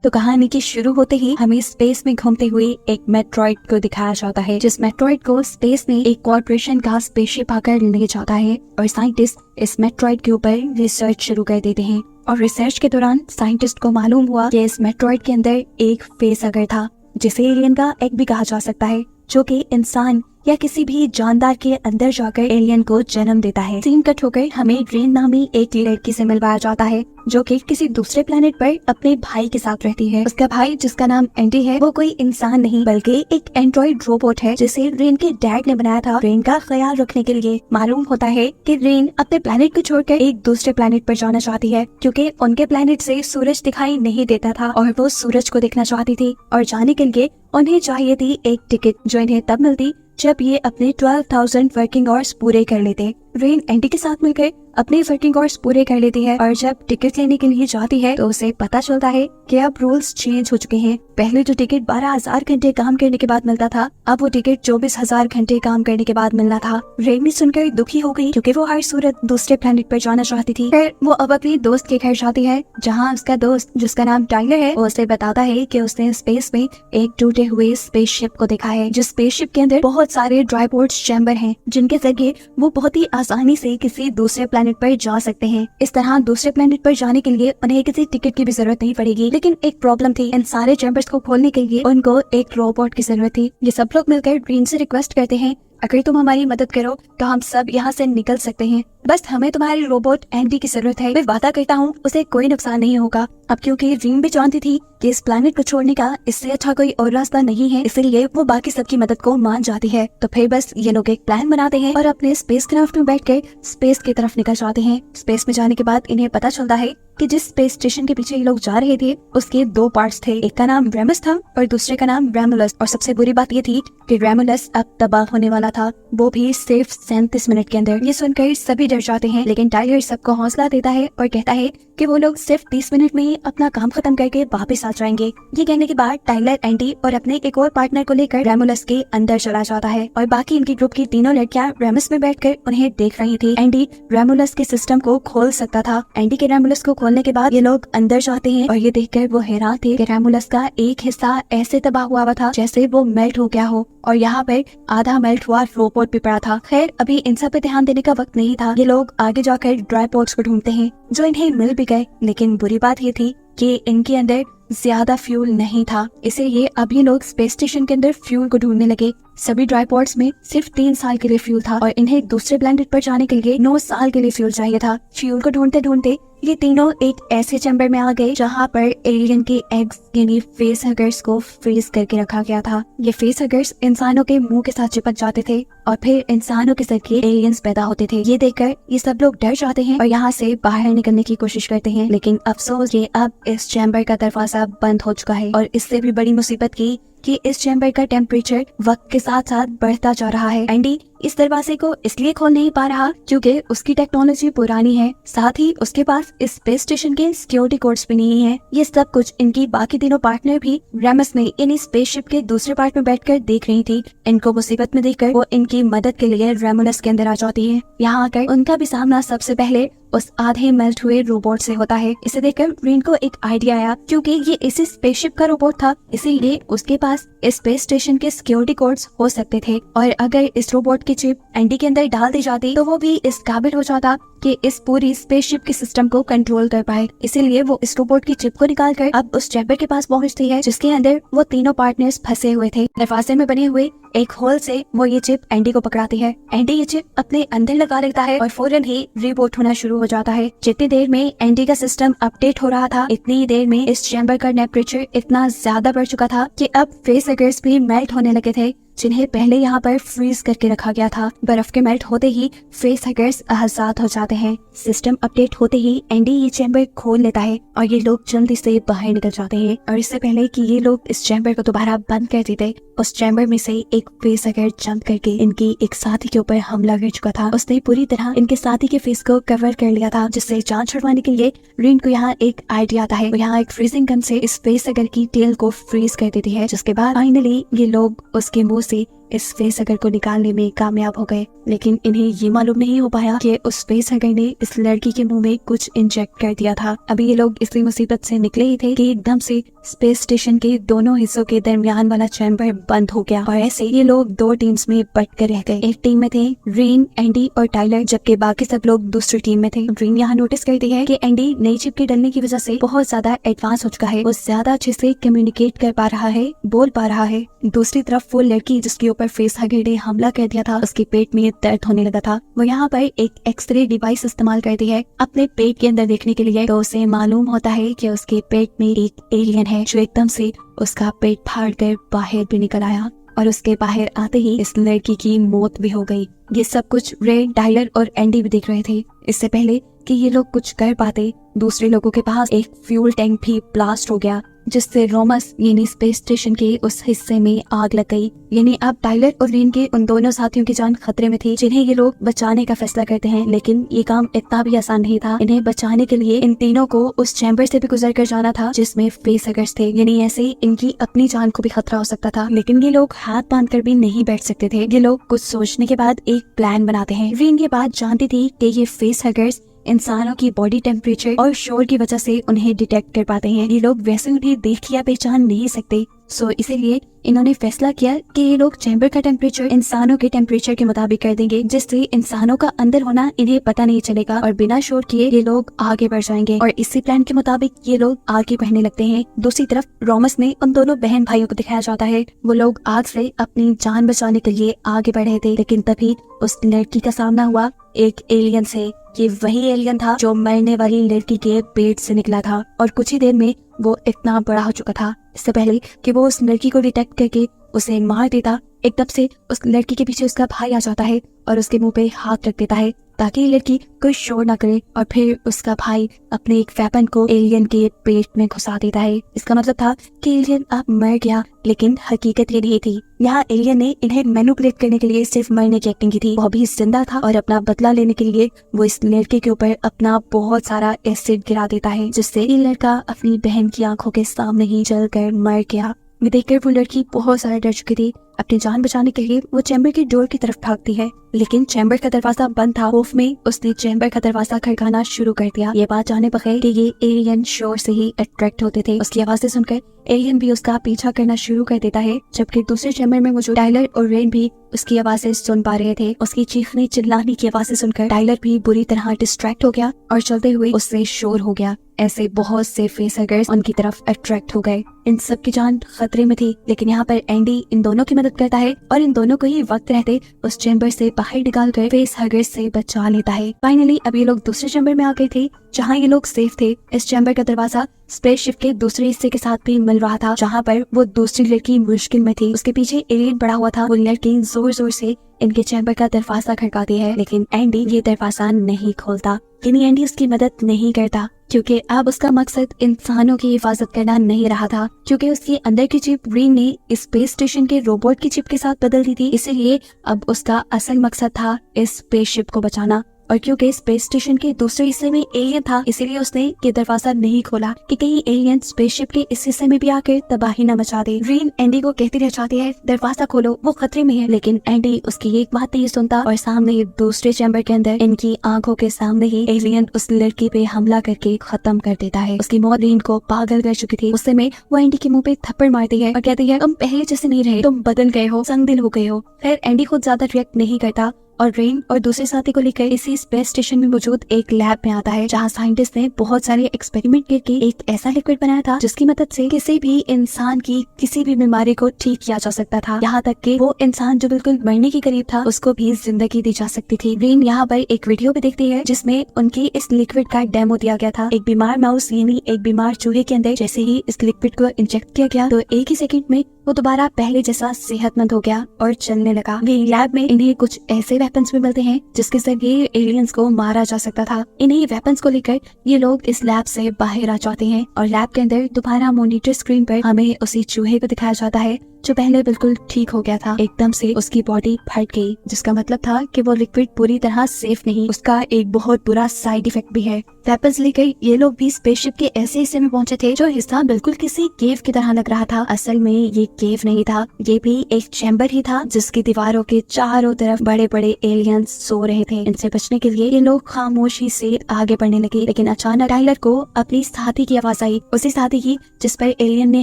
तो कहानी के शुरू होते ही हमें स्पेस में घूमते हुए एक मेट्रॉइड को दिखाया जाता है, जिस मेट्रॉइड को स्पेस में एक कॉर्पोरेशन का स्पेसशिप आकर ले जाता है और साइंटिस्ट इस मेट्रॉइड के ऊपर रिसर्च शुरू कर देते हैं। और रिसर्च के दौरान साइंटिस्ट को मालूम हुआ कि इस मेट्रॉइड के अंदर एक फेसहगर था, जिसे एलियन का एग भी कहा जा सकता है, जो कि इंसान या किसी भी जानदार के अंदर जाकर एलियन को जन्म देता है। सीन कट होकर हमें रेन नामी एक लड़की से मिलवाया जाता है, जो कि किसी दूसरे प्लेनेट पर अपने भाई के साथ रहती है। उसका भाई, जिसका नाम एंडी है, वो कोई इंसान नहीं बल्कि एक एंड्रॉइड रोबोट है, जिसे रेन के डैड ने बनाया था रेन का ख्याल रखने के लिए। मालूम होता है कि रेन अपने प्लेनेट को छोड़कर एक दूसरे प्लेनेट पर जाना चाहती है, क्योंकि उनके प्लेनेट से सूरज दिखाई नहीं देता था और वो सूरज को देखना चाहती थी। और जाने के लिए उन्हें चाहिए थी एक टिकट, जो इन्हें तब मिलती जब ये अपने 12,000 वर्किंग आवर्स पूरे कर लेते। रेन एंडी के साथ मिलकर अपने वर्किंग आवर्स पूरे कर लेती है और जब टिकट लेने के लिए जाती है तो उसे पता चलता है कि अब रूल्स चेंज हो चुके हैं। पहले जो टिकट 12,000 घंटे काम करने के बाद मिलता था, अब वो टिकट 24,000 घंटे काम करने के बाद मिलना था। रेन भी सुनकर दुखी हो गई, क्योंकि वो हर सूरत दूसरे प्लेनेट पर जाना चाहती थी। फिर वो अब अपने दोस्त के घर जाती है, जहाँ उसका दोस्त, जिसका नाम टाइलर है, वो उसे बताता है कि उसने स्पेस में एक टूटे हुए स्पेसशिप को देखा है, जिस स्पेसशिप के अंदर बहुत सारे ड्राईपोर्ट चैम्बर हैं, जिनके जरिए वो बहुत ही आसानी से किसी दूसरे प्लेनेट पर जा सकते हैं। इस तरह दूसरे प्लेनेट पर जाने के लिए उन्हें किसी टिकट की भी जरूरत नहीं पड़ेगी। लेकिन एक प्रॉब्लम थी, इन सारे चैम्बर्स को खोलने के लिए उनको एक रोबोट की जरूरत थी। ये सब लोग मिलकर रेन से रिक्वेस्ट करते हैं, अगर तुम हमारी मदद करो तो हम सब यहाँ से निकल सकते हैं, बस हमें तुम्हारी रोबोट एंडी की जरूरत है। मैं वादा करता हूँ उसे कोई नुकसान नहीं होगा। अब क्योंकि रेन भी जानती थी कि इस प्लेनेट को छोड़ने का इससे अच्छा कोई और रास्ता नहीं है, इसलिए वो बाकी सबकी मदद को मान जाती है। तो फिर बस ये लोग एक प्लान बनाते हैं और अपने स्पेस क्राफ्ट में बैठकर स्पेस की तरफ निकल जाते हैं। स्पेस में जाने के बाद इन्हें पता चलता है कि जिस स्पेस स्टेशन के पीछे ये लोग जा रहे थे उसके दो पार्ट्स थे, एक का नाम रेमस था और दूसरे का नाम रेमुलस। और सबसे बुरी बात ये थी कि रेमुलस अब तबाह होने वाला था, वो भी सिर्फ 37 मिनट के अंदर। ये सुनकर सभी डर जाते हैं, लेकिन टाइलर सबको हौसला देता है और कहता है कि वो लोग सिर्फ 30 मिनट में ही अपना काम खत्म करके वापस आ जाएंगे। ये कहने के बाद टाइलर एंडी और अपने एक और पार्टनर को लेकर रेमुलस के अंदर चला जाता है और बाकी इनकी ग्रुप की तीनों लड़कियां रेमस में बैठकर उन्हें देख रही थी। एंडी रेमुलस के सिस्टम को खोल सकता था। एंडी के रेमुलस को खोलने के बाद ये लोग अंदर जाते हैं और ये देखकर वो हैरान थे कि रेमुलस का एक हिस्सा ऐसे तबाह हुआ था जैसे वो मेल्ट हो गया हो, और यहाँ पर आधा मेल्ट हुआ रोबोट भी पड़ा था। खैर, अभी इन सब पे ध्यान देने का वक्त नहीं था। ये लोग आगे जाकर ड्राईपोर्ट्स को ढूंढते हैं, जो इन्हें मिल भी गए, लेकिन बुरी बात ये थी कि इनके अंदर ज्यादा फ्यूल नहीं था, इसीलिए अब ये लोग स्पेस स्टेशन के अंदर फ्यूल को ढूंढने लगे। सभी ड्राईपोर्ट्स में सिर्फ 3 साल के लिए फ्यूल था और इन्हें दूसरे प्लेनेट पर जाने के लिए 9 साल के लिए फ्यूल चाहिए था। फ्यूल को ढूंढते ढूंढते ये तीनों एक ऐसे चैम्बर में आ गए जहाँ पर एलियन के एग्स यानी फेस हगर्स को फ्रीज करके रखा गया था। ये फेस हगर्स इंसानों के मुंह के साथ चिपक जाते थे और फिर इंसानों के जरिए एलियंस पैदा होते थे। ये देखकर ये सब लोग डर जाते हैं और यहाँ से बाहर निकलने की कोशिश करते हैं, लेकिन अफसोस ये अब इस चैम्बर का दरवाजा बंद हो चुका है। और इससे भी बड़ी मुसीबत की कि इस चैम्बर का टेम्परेचर वक्त के साथ साथ बढ़ता जा रहा है। एंडी इस दरवाजे को इसलिए खोल नहीं पा रहा क्योंकि उसकी टेक्नोलॉजी पुरानी है, साथ ही उसके पास इस स्पेस स्टेशन के सिक्योरिटी कोड्स भी नहीं है। ये सब कुछ इनकी बाकी तीनों पार्टनर भी रेमस में इन स्पेसशिप के दूसरे पार्ट में बैठकर देख रही थी। इनको मुसीबत में देखकर वो इनकी मदद के लिए रेमुलस के अंदर आ जाती है। यहाँ आकर उनका भी सामना सबसे पहले उस आधे मेल्ट हुए रोबोट से होता है। इसे देखकर रेन को एक आइडिया आया, क्योंकि ये इसी स्पेसशिप का रोबोट था, इसीलिए उसके पास स्पेस स्टेशन के सिक्योरिटी कोड्स हो सकते थे और अगर इस रोबोट की चिप एंडी के अंदर डाल दी जाती तो वो भी इस काबिल हो जाता कि इस पूरी स्पेसशिप के सिस्टम को कंट्रोल कर पाए। इसीलिए वो इस रोबोट की चिप को निकालकर अब उस चैम्बर के पास पहुंचती है, जिसके अंदर वो तीनों पार्टनर्स फंसे हुए थे। दरवाजे में बने हुए एक होल से वो ये चिप एंडी को पकड़ाती है। एंडी ये चिप अपने अंदर लगा लेता है और फौरन ही रिबूट होना शुरू हो जाता है। जितनी देर में एंडी का सिस्टम अपडेट हो रहा था, इतनी ही देर में इस चैम्बर का टेम्परेचर इतना ज्यादा बढ़ चुका था कि अब फेस हगर्स भी मेल्ट होने लगे थे, जिन्हें पहले यहाँ पर फ्रीज करके रखा गया था। बर्फ के मेल्ट होते ही फेस हगर्स आजाद हो जाते हैं। सिस्टम अपडेट होते ही एंडी ये चैम्बर खोल लेता है और ये लोग जल्दी से बाहर निकल जाते हैं। और इससे पहले कि ये लोग इस चैम्बर को दोबारा बंद कर देते, उस चैम्बर में से एक फेस हगर जंप करके इनकी एक साथी के ऊपर हमला कर चुका था। उसने पूरी तरह इनके साथी के फेस को कवर कर लिया था, जिससे जान छुड़वाने के लिए रेन को यहाँ एक आइडिया आता है। वो यहाँ एक फ्रीजिंग गन से इस फेस हगर की टेल को फ्रीज कर देती है, जिसके बाद फाइनली ये लोग उसके मुंह से इस फेसहगर को निकालने में कामयाब हो गए, लेकिन इन्हें ये मालूम नहीं हो पाया कि उस फेसहगर ने इस लड़की के मुंह में कुछ इंजेक्ट कर दिया था। अभी ये लोग इसी मुसीबत से निकले ही थे कि एकदम से स्पेस स्टेशन के दोनों हिस्सों के दरमियान वाला चैम्बर बंद हो गया और ऐसे ये लोग दो टीम्स में बट कर रह गए। एक टीम में थे रीन, एंडी और टाइलर, जबकि बाकी सब लोग दूसरी टीम में थे। रीन यहाँ नोटिस करती है कि एंडी नई चिप के डलने की वजह से बहुत ज्यादा एडवांस हो चुका है, वो ज्यादा अच्छे से कम्युनिकेट कर पा रहा है, बोल पा रहा है। दूसरी तरफ वो लड़की जिसके ऊपर फेसहगर ने हमला कर दिया था, उसके पेट में दर्द होने लगा था। वो यहाँ पर एक एक्सरे डिवाइस इस्तेमाल करती है अपने पेट के अंदर देखने के लिए, तो उसे मालूम होता है कि उसके पेट में एक एलियन है जो एकदम से उसका पेट फाड़ कर बाहर भी निकल आया और उसके बाहर आते ही इस लड़की की मौत भी हो गई। ये सब कुछ रे, टाइलर और एंडी भी देख रहे थे। इससे पहले कि ये लोग कुछ कर पाते, दूसरे लोगों के पास एक फ्यूल टैंक भी ब्लास्ट हो गया, जिससे रोमस यानी स्पेस स्टेशन के उस हिस्से में आग लग गई। यानी अब टाइलर और रीन के उन दोनों साथियों की जान खतरे में थी, जिन्हें ये लोग बचाने का फैसला करते हैं। लेकिन ये काम इतना भी आसान नहीं था। इन्हें बचाने के लिए इन तीनों को उस चैम्बर से भी गुजर कर जाना था जिसमें फेसहगर्स थे, यानी ऐसे इनकी अपनी जान को भी खतरा हो सकता था। लेकिन ये लोग हाथ बांध कर भी नहीं बैठ सकते थे। ये लोग कुछ सोचने के बाद एक प्लान बनाते हैं। रीन ये बात जानती थी कि ये फेसहगर्स इंसानों की बॉडी टेम्परेचर और शोर की वजह से उन्हें डिटेक्ट कर पाते हैं। ये लोग वैसे उन्हें देख या पहचान नहीं सकते, सो इसीलिए इन्होंने फैसला किया कि ये लोग चैम्बर का टेम्परेचर इंसानों के टेम्परेचर के मुताबिक कर देंगे, जिससे इंसानों का अंदर होना इन्हें पता नहीं चलेगा और बिना शोर किए ये लोग आगे बढ़ जाएंगे। और इसी प्लान के मुताबिक ये लोग आगे बढ़ने लगते हैं। दूसरी तरफ रोमस में उन दोनों बहन भाइयों को दिखाया जाता है। वो लोग आग से अपनी जान बचाने के लिए आगे बढ़ रहे थे, लेकिन तभी उस लड़की का सामना हुआ एक एलियन से। ये वही एलियन था जो मरने वाली लड़की के पेट से निकला था और कुछ ही देर में वो इतना बड़ा हो चुका था। इससे पहले कि वो उस लड़की को डिटेक्ट करके उसे मार देता, एकदम से उस लड़की के पीछे उसका भाई आ जाता है और उसके मुंह पे हाथ रख देता है ताकि लड़की कोई शोर ना करे, और फिर उसका भाई अपने एक वेपन को एलियन के पेट में घुसा देता है। इसका मतलब था कि एलियन अब मर गया, लेकिन हकीकत ये नहीं थी। यहाँ एलियन ने इन्हें मैनिपुलेट करने के लिए सिर्फ मरने की एक्टिंग की थी। वो भी जिंदा था और अपना बदला लेने के लिए वो इस लड़के के ऊपर अपना बहुत सारा एसिड गिरा देता है, जिससे ये लड़का अपनी बहन की आंखों के सामने ही जलकर मर गया। ये देखकर वो लड़की बहुत सारा डर चुकी थी। अपनी जान बचाने के लिए वो चैम्बर की डोर की तरफ भागती है, लेकिन चैम्बर का दरवाजा बंद था। खौफ में उसने चैम्बर का दरवाजा खड़काना शुरू कर दिया, ये बात जाने बगैर कि ये एलियन शोर से ही अट्रैक्ट होते थे। उसकी आवाज़ें सुनकर एलियन भी उसका पीछा करना शुरू कर देता है, जबकि दूसरे चैम्बर में मौजूद टाइलर और रेन भी उसकी आवाज़ें सुन पा रहे थे। उसकी चीखने चिल्लाने की आवाज़ें सुनकर टाइलर भी बुरी तरह डिस्ट्रैक्ट हो गया और चलते हुए उससे शोर हो गया। ऐसे बहुत से फेसहगर्स उनकी तरफ अट्रैक्ट हो गए। इन सब की जान खतरे में थी, लेकिन यहाँ पर एंडी इन दोनों की मदद करता है और इन दोनों को ही वक्त रहते उस चैम्बर से बाहर निकाल कर फेसहगर्स से बचा लेता है। फाइनली अब ये लोग दूसरे चैम्बर में आ गए थे जहाँ ये लोग सेफ थे। इस चैम्बर का दरवाजा स्पेसशिप के दूसरे हिस्से के साथ भी मिल रहा था, जहाँ पर वो दूसरी लड़की मुश्किल में थी। उसके पीछे एलियन पड़ा हुआ था। वो लड़की जोर जोर से इनके चैम्बर का दरवाजा खड़काती है, लेकिन एंडी ये दरवाजा नहीं खोलता। यानी एंडी उसकी मदद नहीं करता, क्योंकि अब उसका मकसद इंसानों की हिफाजत करना नहीं रहा था। क्योंकि उसके अंदर की चिप रीन ने स्पेस स्टेशन के रोबोट की चिप के साथ बदल दी थी, इसलिए अब उसका असल मकसद था इस स्पेसशिप को बचाना। और क्योंकि स्पेस स्टेशन के दूसरे हिस्से में एलियन था, इसीलिए उसने ये दरवाजा नहीं खोला कि कहीं एलियन स्पेसशिप के इस हिस्से में भी आकर तबाही न मचा दे। रीन एंडी को कहती रह जाती है दरवाजा खोलो, वो खतरे में है, लेकिन एंडी उसकी एक बात नहीं सुनता और सामने दूसरे चैम्बर के अंदर इनकी आंखों के सामने ही एलियन उस लड़की पे हमला करके खत्म कर देता है। उसकी मौत रीन को पागल कर चुकी थी। उस समय वो एंडी के मुंह पे थप्पड़ मारती है और कहती है तुम पहले जैसे नहीं रहे, तुम बदल गए हो, संगदिल हो गए हो। खैर एंडी खुद ज्यादा रिएक्ट नहीं करता और रेन और दूसरे साथी को लेकर इसी स्पेस स्टेशन में मौजूद एक लैब में आता है, जहाँ साइंटिस्ट ने बहुत सारे एक्सपेरिमेंट करके एक ऐसा लिक्विड बनाया था जिसकी मदद से किसी भी इंसान की किसी भी बीमारी को ठीक किया जा सकता था। यहाँ तक कि वो इंसान जो बिल्कुल मरने के करीब था उसको भी जिंदगी दी जा सकती थी। रेन यहाँ पर एक वीडियो भी देखती है जिसमें उनकी इस लिक्विड का डेमो दिया गया था। एक बीमार माउस यानी एक बीमार चूहे के अंदर जैसे ही इस लिक्विड को इंजेक्ट किया गया तो एक ही सेकंड में वो दोबारा पहले जैसा सेहतमंद हो गया और चलने लगा। लैब में इन्हें कुछ ऐसे वेपन्स भी मिलते हैं जिसके जरिए एलियंस को मारा जा सकता था। इन्हीं वेपन्स को लेकर ये लोग इस लैब से बाहर आ जाते हैं और लैब के अंदर दोबारा मॉनिटर स्क्रीन पर हमें उसी चूहे को दिखाया जाता है जो पहले बिल्कुल ठीक हो गया था, एकदम से उसकी बॉडी फट गई, जिसका मतलब था कि वो लिक्विड पूरी तरह सेफ नहीं, उसका एक बहुत बुरा साइड इफेक्ट भी है। वेपन्स लेकर ये लोग भी स्पेसशिप के ऐसे हिस्से में पहुंचे थे जो हिस्सा बिल्कुल किसी केव की तरह लग रहा था। असल में ये केव नहीं था, ये भी एक चैम्बर ही था जिसकी दीवारों के चारों तरफ बड़े बड़े एलियंस सो रहे थे। इनसे बचने के लिए ये लोग खामोशी से आगे बढ़ने लगे, लेकिन अचानक टाइलर को अपनी साथी की आवाज आई, उसी साथी की जिस पर एलियन ने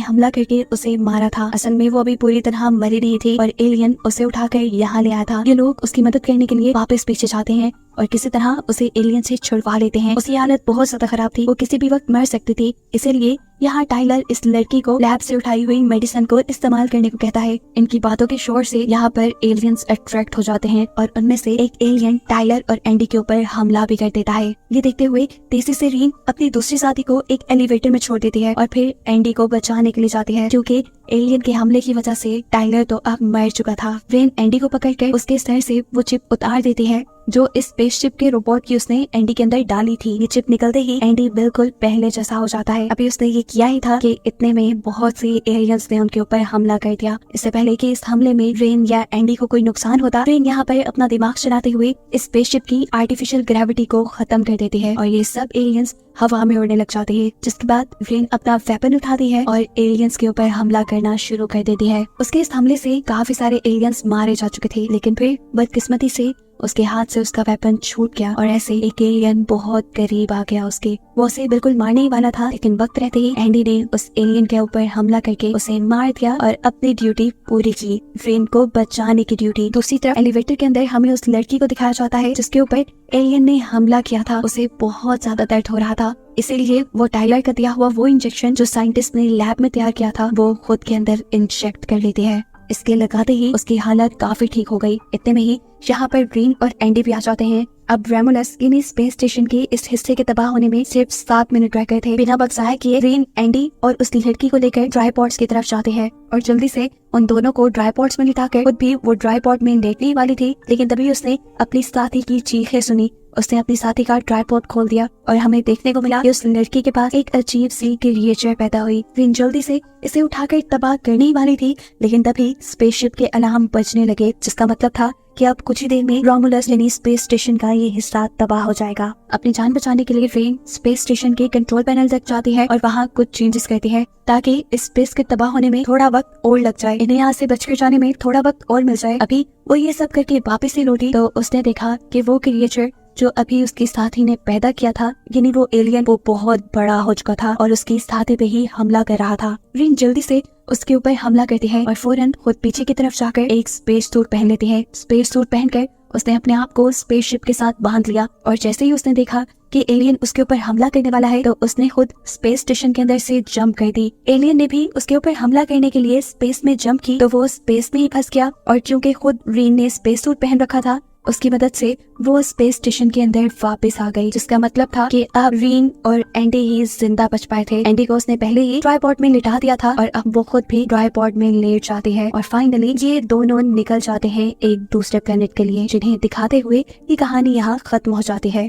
हमला करके उसे मारा था। असल में वो अभी पूरी तरह मरी नहीं थी और एलियन उसे उठाकर यहाँ ले आया था। ये लोग उसकी मदद करने के लिए वापस पीछे जाते हैं और किसी तरह उसे एलियन से छुड़वा लेते हैं। उसकी हालत बहुत ज्यादा खराब थी, वो किसी भी वक्त मर सकती थी। इसीलिए यहाँ टाइलर इस लड़की को लैब से उठाई हुई मेडिसिन को इस्तेमाल करने को कहता है। इनकी बातों के शोर से यहाँ पर एलियंस अट्रैक्ट हो जाते हैं और उनमें से एक एलियन टाइलर और एंडी के ऊपर हमला भी कर देता है। ये देखते हुए तेजी से रीन अपनी दूसरी साथी को एक एलिवेटर में छोड़ देती है और फिर एंडी को बचाने के लिए जाती है, क्योंकि एलियन के हमले की वजह से टाइलर तो अब मर चुका था। रीन एंडी को पकड़कर उसके सर से वो चिप उतार देती है जो इस स्पेसशिप के रोबोट की उसने एंडी के अंदर डाली थी। ये चिप निकलते ही एंडी बिल्कुल पहले जैसा हो जाता है। अभी उसने ये किया ही था कि इतने में बहुत सी एलियंस ने उनके ऊपर हमला कर दिया। इससे पहले कि इस हमले में रेन या एंडी को कोई नुकसान होता, रेन यहाँ पर अपना दिमाग चलाते हुए इस स्पेसशिप की आर्टिफिशियल ग्रेविटी को खत्म कर देती है और ये सब एलियंस हवा में उड़ने लग जाते हैं। जिसके बाद रेन अपना वेपन उठाती है और एलियंस के ऊपर हमला करना शुरू कर देती है। उसके इस हमले से काफी सारे एलियंस मारे जा चुके थे, लेकिन फिर बदकिस्मती से उसके हाथ से उसका वेपन छूट गया और ऐसे एक एलियन बहुत करीब आ गया उसके। वो उसे बिल्कुल मारने ही वाला था, लेकिन वक्त रहते ही एंडी ने उस एलियन के ऊपर हमला करके उसे मार दिया और अपनी ड्यूटी पूरी की, रेन को बचाने की ड्यूटी। दूसरी तरफ एलिवेटर के अंदर हमें उस लड़की को दिखाया जाता है जिसके ऊपर एलियन ने हमला किया था। उसे बहुत ज्यादा दर्द हो रहा था, इसीलिए वो टाइलर का दिया हुआ वो इंजेक्शन जो साइंटिस्ट ने लैब में तैयार किया था वो खुद के अंदर इंजेक्ट कर लेती है। इसके लगाते ही उसकी हालत काफी ठीक हो गई। इतने में ही यहाँ पर ग्रीन और एंडी भी आ जाते हैं। अब रेमोलस यानी स्पेस स्टेशन के इस हिस्से के तबाह होने में सिर्फ 7 मिनट रह गए थे। बिना वक्त ज़ाया किए ग्रीन एंडी और उस लड़की को लेकर ट्राइपॉड्स की तरफ जाते हैं और जल्दी से उन दोनों को ट्राइपॉड्स में लिटाकर खुद भी वो ट्राइपॉड में लेटने वाली थी, लेकिन तभी उसने अपनी साथी की चीखें सुनी। उसने अपनी साथी का ट्राइपॉड खोल दिया और हमें देखने को मिला कि उस लड़की के पास एक अजीब सी क्रिएचर पैदा हुई। ग्रीन जल्दी से इसे उठाकर तबाह करने ही वाली थी, लेकिन तभी स्पेसशिप के अलार्म बजने लगे, जिसका मतलब था कि अब कुछ ही देर में रोमुलस यानी स्पेस स्टेशन का ये हिस्सा तबाह हो जाएगा। अपनी जान बचाने के लिए रेन स्पेस स्टेशन के कंट्रोल पैनल तक जाती है और वहाँ कुछ चेंजेस करती है ताकि इस स्पेस के तबाह होने में थोड़ा वक्त और लग जाए, इन्हें यहाँ से बचकर जाने में थोड़ा वक्त और मिल जाए। अभी वो ये सब करके वापस से लौटी तो उसने देखा कि वो क्रिएचर जो अभी उसकी साथी ने पैदा किया था, यानी वो एलियन, वो बहुत बड़ा हो चुका था और उसकी साथी पे ही हमला कर रहा था। रेन जल्दी से उसके ऊपर हमला करती है और फौरन खुद पीछे की तरफ जाकर एक स्पेस सूट पहन लेती है। स्पेस सूट पहनकर उसने अपने आप को स्पेसशिप के साथ बांध लिया और जैसे ही उसने देखा कि एलियन उसके ऊपर हमला करने वाला है तो उसने खुद स्पेस स्टेशन के अंदर से जंप कर दी। एलियन ने भी उसके ऊपर हमला करने के लिए स्पेस में जंप की तो वो स्पेस में ही फंस गया और क्योंकि खुद रेन ने स्पेस सूट पहन रखा था, उसकी मदद से वो स्पेस स्टेशन के अंदर वापस आ गई, जिसका मतलब था कि अब रीन और एंडी ही जिंदा बच पाए थे। एंडी को उसने पहले ही ट्राइपॉड में लिटा दिया था और अब वो खुद भी ट्राइपॉड में लेट जाती है और फाइनली ये दोनों निकल जाते हैं एक दूसरे प्लेनेट के लिए, जिन्हें दिखाते हुए ये कहानी यहाँ खत्म हो जाती है।